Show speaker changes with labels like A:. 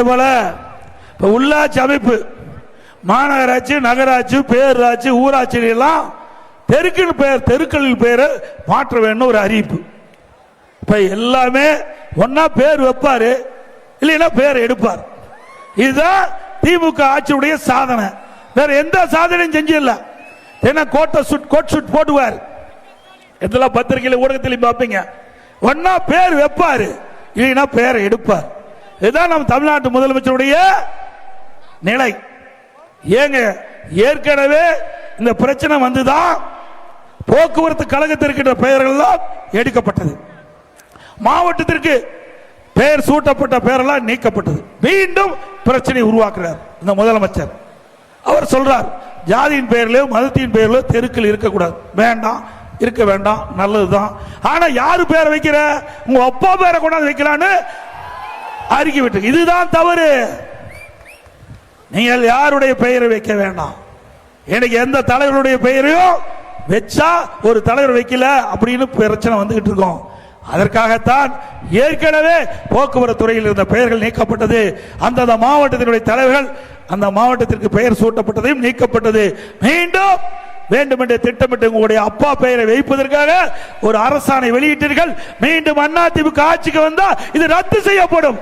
A: போல உள்ளாட்சி அமைப்பு, மாநகராட்சி, நகராட்சி, பேரூராட்சி, ஊராட்சி எல்லாம் தெருக்களில் பேரை மாற்ற வேண்டும் ஒரு அறிவிப்பு. இப்ப எல்லாமே ஒன்னா பேர் வைப்பாரு, இல்லைன்னா பேர் எடுப்பார். இதுதான் திமுக ஆட்சியுடைய சாதனை. வேற எந்த சாதனையும் செஞ்சிடல. ஏன்னா கோட் ஷூட் போடுவார், இதெல்லாம் பத்திரிகையில் ஊடகத்திலையும் பார்ப்பீங்க. ஒன்னா பேர் வைப்பாரு, இல்லைன்னா பேரை எடுப்பார். இதுதான் நம்ம தமிழ்நாட்டு முதலமைச்சருடைய நிலை. ஏங்க ஏற்கனவே இந்த பிரச்சனை வந்துதான் போக்குவரத்து கழகத்திற்கு பெயர்கள் எல்லாம் எடுக்கப்பட்டது, மாவட்டத்திற்கு பெயர் சூட்டப்பட்ட பெயரெல்லாம் நீக்கப்பட்டது. மீண்டும் பிரச்சனை உருவாக்குறார் இந்த முதலமைச்சர். அவர் சொல்றார், ஜாதியின் பெயரிலோ மதத்தின் பெயரிலோ தெருக்கள் இருக்கக்கூடாது. வேண்டாம், இருக்க வேண்டாம், நல்லதுதான். ஆனா யாரு பேரை வைக்கிற, உங்க அப்பா பேரை கொண்டாந்து வைக்கலான்னு அறிக்கை விட்டு. இதுதான் தவறு. நீங்கள் யாருடைய பெயரை வைக்க வேண்டாம். எனக்கு எந்த தலைவருடைய பெயரையும் வச்சா ஒரு தலைவர் வைக்கல அப்படின்னு பிரச்சனை வந்துகிட்டு இருக்கோம். அதற்காகத்தான் ஏற்கனவே போக்குவரத்து துறையில் இருந்த பெயர்கள் நீக்கப்பட்டது. அந்தந்த மாவட்டத்தினுடைய தலைவர்கள் அந்த மாவட்டத்திற்கு பெயர் சூட்டப்பட்டதையும் நீக்கப்பட்டது. மீண்டும் வேண்டுமென்றே திட்டமிட்டு உங்களுடைய அப்பா பெயரை வைப்பதற்காக ஒரு அரசாணை வெளியிட்டீர்கள். மீண்டும் அதிமுக ஆட்சிக்கு வந்தால் இது ரத்து செய்யப்படும்.